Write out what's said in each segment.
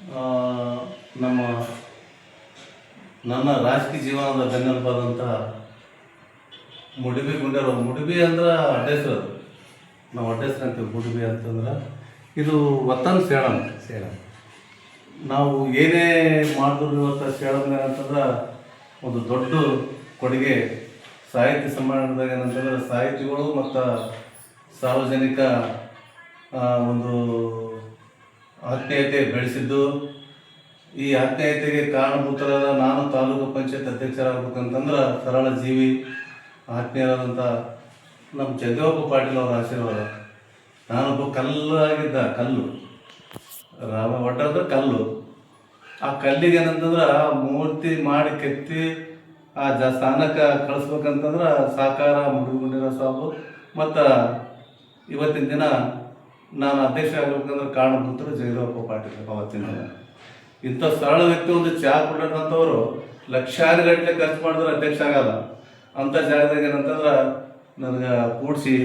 ಆ, ನಮ್ಮ ನನ್ನ ರಾಜಕೀಯ ಜೀವನದ ಬೆನ್ನೆಲುಬಾದಂತಹ ಮುಡಿಬಿ ಗುಂಡೇರು. ಮುಡಿಬಿ ಅಂದ್ರೆ ಅಡ್ಡೆಸ್ರು, ಅದು ನಾವು ಅಡ್ಡೆಸ್ರು ಅಂತೀವಿ. ಮುಡಿಬಿ ಅಂತಂದ್ರೆ ಇದು ವತನ್ ಸೇಳಂ. ನಾವು ಏನೇ ಮಾಡಿದ್ರು ಇವತ್ತು ಸೇಳಂ ಅಂತಂದ್ರೆ ಒಂದು ದೊಡ್ಡ ಕೊಡುಗೆ. ಸಾಹಿತ್ಯ ಸಮ್ಮೇಳನದಾಗ ಏನಂತಂದ್ರೆ ಸಾಹಿತಿಗಳು ಮತ್ತು ಸಾರ್ವಜನಿಕ ಒಂದು ಆತ್ಮೀಯತೆ ಬೆಳೆಸಿದ್ದು. ಈ ಆತ್ಮೀಯತೆಗೆ ಕಾರಣಭೂತರಾದ ನಾನು ತಾಲೂಕು ಪಂಚಾಯತ್ ಅಧ್ಯಕ್ಷರಾಗಬೇಕಂತಂದ್ರೆ ಸರಳ ಜೀವಿ ಆತ್ಮೀಯರಾದಂಥ ನಮ್ಮ ಜಗದೀಶಪ್ಪ ಪಾಟೀಲ್ ಅವರ ಆಶೀರ್ವಾದ. ನಾನೊಬ್ಬ ಕಲ್ಲಾಗಿದ್ದ, ಕಲ್ಲು ರಾಮ ಒಟ್ಟಾದ್ರೆ ಕಲ್ಲು. ಆ ಕಲ್ಲಿಗೆ ಏನಂತಂದ್ರೆ ಮೂರ್ತಿ ಮಾಡಿ ಕೆತ್ತಿ ಆ ಸ್ಥಾನಕ್ಕೆ ಕಳಿಸ್ಬೇಕಂತಂದ್ರೆ ಸಾಕಾರ ಮುಡಿಗುಂಡಿರ ಸಾಬು ಮತ್ತು ಇವತ್ತಿನ ದಿನ ನಾನು ಅಧ್ಯಕ್ಷ ಆಗಬೇಕಂದ್ರೆ ಕಾರಣಭೂತರು ಜಗದೀಶಪ್ಪ ಪಾಟೀಲ್. ಅವತ್ತಿನ ದಿನ ಇಂಥ ಸರಳ ವ್ಯಕ್ತಿ ಒಂದು ಚಹಾ ಕೊಡೋದಂಥವ್ರು ಲಕ್ಷಾರು ಗಟ್ಟಲೆ ಖರ್ಚು ಮಾಡಿದ್ರೆ ಅಧ್ಯಕ್ಷ ಆಗಲ್ಲ. ಅಂಥ ಜಾಗದಾಗ ಏನಂತಂದ್ರೆ ನನಗೆ ಕೂಡಿಸಿ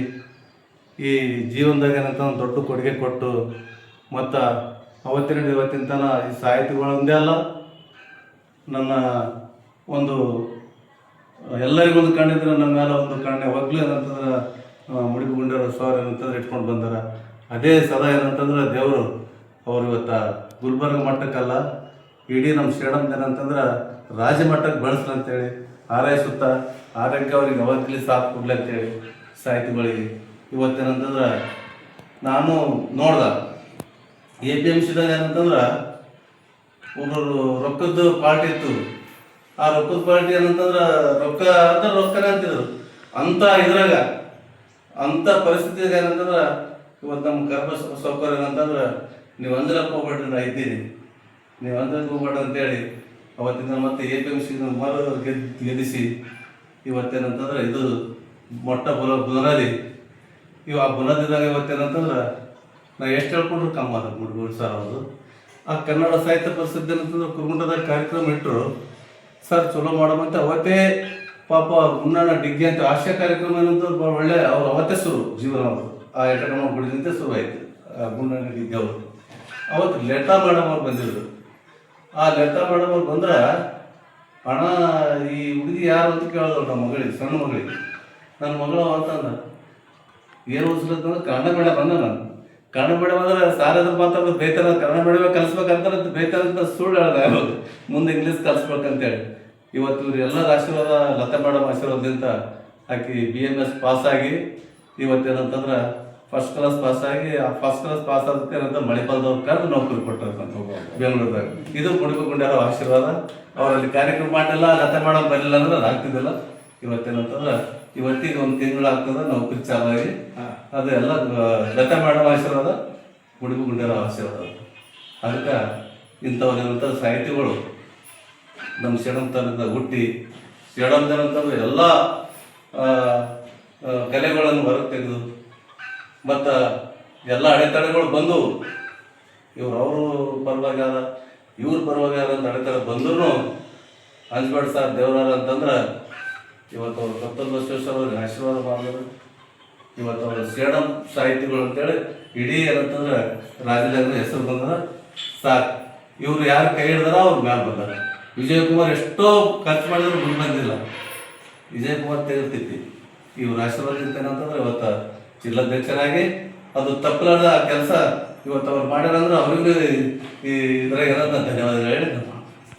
ಈ ಜೀವನದಾಗ ಏನಂತ ಒಂದು ದೊಡ್ಡ ಕೊಡುಗೆ ಕೊಟ್ಟು ಮತ್ತು ಅವತ್ತಿನ ಇವತ್ತಿನ ತನ ಈ ಸಾಹಿತಿಗಳೊಂದೇ ಅಲ್ಲ, ನನ್ನ ಒಂದು ಎಲ್ಲರಿಗೊಂದು ಕಣ್ಣಿದ್ರೆ ನನ್ನ ಮೇಲೆ ಒಂದು ಕಣ್ಣೆ ಒಗ್ಲು ಏನಂತಂದ್ರೆ ಮುಡಿಗುಂಡರ ಸರ್ ಏನಂತಂದ್ರೆ ಇಟ್ಕೊಂಡು ಬಂದಾರ. ಅದೇ ಸದಾ ಏನಂತಂದ್ರೆ ದೇವರು ಅವ್ರು ಇವತ್ತು ಗುಲ್ಬರ್ಗ ಮಟ್ಟಕ್ಕಲ್ಲ, ಇಡೀ ನಮ್ಮ ಸೇಡಮ್ ಏನಂತಂದ್ರೆ ರಾಜ್ಯ ಮಟ್ಟಕ್ಕೆ ಬೆಳೆಸ್ಲಿ ಅಂತೇಳಿ ಹಾರೈಸುತ್ತ ಆರೋಗ್ಯ ಅವ್ರಿಗೆ ಯಾವಾಗಲಿ ಸಾಥ್ ಕೊಡ್ಲಿ ಅಂತೇಳಿ ಸಾಹಿತಿಗಳಿಗೆ ಇವತ್ತೇನಂತಂದ್ರೆ ನಾನು ನೋಡ್ದೆ APMCದಾಗ ಏನಂತಂದ್ರೆ ಒಬ್ಬರು ರೊಕ್ಕದ ಪಾರ್ಟಿ ಇತ್ತು. ಆ ರೊಕ್ಕದ ಪಾರ್ಟಿ ಏನಂತಂದ್ರೆ ರೊಕ್ಕ ಅಂದ್ರೆ ರೊಕ್ಕನೇ ಅಂತಿದ್ರು. ಅಂಥ ಇದ್ರಾಗ ಅಂಥ ಪರಿಸ್ಥಿತಿಯಾಗ ಏನಂತಂದ್ರೆ ಇವತ್ತು ನಮ್ಮ ಕರ್ಮ ಸೌಕರ್ಯ ಏನಂತಂದ್ರೆ ನೀವು ಅಂದ್ರಕ್ಕೆ ಹೋಗ್ಬೇಡ್ರಿ, ನಾ ಇದ್ದೀನಿ, ನೀವು ಅಂದ್ರಕ್ಕೆ ಹೋಗ್ಬೇಡ್ರಿ ಅಂತೇಳಿ ಅವತ್ತಿಂದ ಮತ್ತೆ APMC ಗೆದ್ದಿಸಿ ಇವತ್ತೇನಂತಂದ್ರೆ ಇದು ಮೊಟ್ಟ ಬುನಾದಿ. ಇವು ಆ ಬುನಾದಿದಾಗ ಇವತ್ತೇನಂತಂದ್ರೆ ನಾವು ಎಷ್ಟು ಹೇಳ್ಕೊಂಡ್ರು ಕಮ್ಮ ಅದ ಮುಡಿಗುಂಡ ಸರ್ ಅವರು. ಆ ಕನ್ನಡ ಸಾಹಿತ್ಯ ಪರಿಷತ್ ಏನಂತಂದ್ರೆ ಕುರುಗುಂಟದಾಗ ಕಾರ್ಯಕ್ರಮ ಇಟ್ಟರು. ಸರ್ ಚಲೋ ಮಾಡಮಂತ ಅವತ್ತೇ ಪಾಪ ಗುಂಡಣ್ಣ ಡಿಗ್ಗಿ ಅಂತ ಹಾಸ್ಯ ಕಾರ್ಯಕ್ರಮ ಏನಂತಂದ್ರೆ ಭಾಳ ಒಳ್ಳೆ ಅವ್ರು ಅವತ್ತೇ ಶುರು ಜೀವನ. ಅವರು ಆ ಎಂಟರ್ಟೈನ್ಮೆಂಟ್ ಗುಡಿದಂತೆ ಶುರು ಆಯಿತು ಗುಂಡಣ್ಣ ಡಿಗ್ಗಿ ಅವರು. ಅವತ್ತು ಲೆಟಾ ಮೇಡಮ್ ಅವ್ರು ಬಂದಿದ್ರು. ಆ ಲೆಟಾ ಮೇಡಮ್ ಅವ್ರು ಬಂದ್ರೆ ಹಣ ಈ ಹುಡುಗಿ ಯಾರು ಅಂತ ಕೇಳಿದ್ರು ನಮ್ಮ ಮಗಳಿಗೆ, ಸಣ್ಣ ಮಗಳಿಗೆ. ನನ್ನ ಮಗಳು ಅಂತಂದ ಏನು ಓದಿಸ್ಲತ್ತಂದ್ರೆ ಕನ್ನಡ ಮೇಡಮ್ ಅಂದ. ನಾನು ಕನ್ನಡ ಮೇಡಮ್ ಅಂದ್ರೆ ಸಾರದ್ರ ಮಾತಾಡೋದು ಬೈತಾರ, ಕನ್ನಡ ಮೇಡಮೇ ಕಲಿಸ್ಬೇಕಂತ ಬೈತಾರಂತ ಸುಳ್ಳು ಹೇಳ್ದೆ ಯಾವಾಗ ಮುಂದೆ ಇಂಗ್ಲೀಷ್ ಕಲಿಸ್ಬೇಕಂತೇಳಿ. ಇವತ್ತು ಇವ್ರು ಎಲ್ಲರ ಆಶೀರ್ವಾದ, ಲತಾ ಮೇಡಮ್ ಆಶೀರ್ವಾದದಿಂದ ಆಕಿ BMS ಪಾಸಾಗಿ ಇವತ್ತೇನಂತಂದ್ರೆ ಫಸ್ಟ್ ಕ್ಲಾಸ್ ಪಾಸಾಗಿ ಆ ಫಸ್ಟ್ ಕ್ಲಾಸ್ ಪಾಸ್ ಆದಂತ ಮಣಿಪಾಲದವ್ರ ಕರೆದು ನೌಕರಿ ಕೊಟ್ಟರು ಬೆಂಗಳೂರದಾಗ. ಇದು ಮುಡಿಗುಂಡ್ಯಾರ ಆಶೀರ್ವಾದ. ಅವರಲ್ಲಿ ಕಾರ್ಯಕ್ರಮ ಮಾಡಿಲ್ಲ, ಲತಾ ಮೇಡಮ್ ಬರಲಿಲ್ಲ ಅಂದ್ರೆ ಅದು ಆಗ್ತಿದ್ದಿಲ್ಲ. ಇವತ್ತೇನಂತಂದ್ರೆ ಇವತ್ತಿಗೆ ಒಂದು ತಿಂಗಳು ಆಗ್ತದೆ ನೌಕರಿ ಚಾಲಾಗಿ. ಅದು ಎಲ್ಲ ಲತಾ ಮೇಡಮ್ ಆಶೀರ್ವಾದ, ಮುಡಿಗುಂಡ್ಯಾರ ಆಶೀರ್ವಾದ. ಅದಕ್ಕೆ ಇಂಥವ್ರೇನಂತ ಸಾಹಿತಿಗಳು ನಮ್ಮ ಸೇಡಂ ತಾಲೂಕಿನಾಗ ಹುಟ್ಟಿ ಸೇಡಂದೇನಂತಂದ್ರೆ ಎಲ್ಲ ಕಲೆಗಳನ್ನು ಹೊರಗೆ ತೆಗೆದು ಮತ್ತು ಎಲ್ಲ ಅಡೆತಡೆಗಳು ಬಂದು ಇವ್ರು ಅವರು ಪರವಾಗಿ ಅದ, ಇವ್ರ ಪರವಾಗಿ ಅದ ಅಂತ ಅಡೆತಡೆ ಬಂದ್ರೂ ಅಂಜಬೇಡ ಸರ್ ದೇವರಾರ ಅಂತಂದ್ರೆ ಇವತ್ತು ಅವ್ರು ಕತ್ತಲ್ ಬಸವೇಶ್ವರ ಅವ್ರಿಗೆ ಆಶೀರ್ವಾದ ಮಾಡಿದ್ರು. ಇವತ್ತು ಅವರು ಸೇಡಂ ಸಾಹಿತಿಗಳು ಅಂತೇಳಿ ಇಡೀ ಏನಂತಂದ್ರೆ ರಾಜ್ಯದಾಗ ಹೆಸರು ಬಂದದ. ಸಾಕು ಇವ್ರು ಯಾರು ಕೈ ಹಿಡ್ದಾರ ಅವ್ರ ಮ್ಯಾಲೆ ಬಂದಾರ. ವಿಜಯಕುಮಾರ್ ಎಷ್ಟೋ ಖರ್ಚು ಮಾಡಿದ್ರು ಮುಂದೆ ಬಂದಿಲ್ಲ, ವಿಜಯಕುಮಾರ್ ತೆಗೆದಿರ್ತಿತ್ತು. ಇವ್ರ ಆಶೀರ್ವಾದದಿಂದ ಏನಂತಂದ್ರೆ ಇವತ್ತು ಜಿಲ್ಲಾಧ್ಯಕ್ಷರಾಗಿ ಅದು ತಪ್ಪಲಾದ ಕೆಲಸ ಇವತ್ತು ಅವ್ರು ಮಾಡ್ಯಾರಂದ್ರೆ ಅವ್ರಿಗೆ ಈ ಇದ್ರಾಗ ಏನಂತ ಧನ್ಯವಾದಗಳು ಹೇಳಿ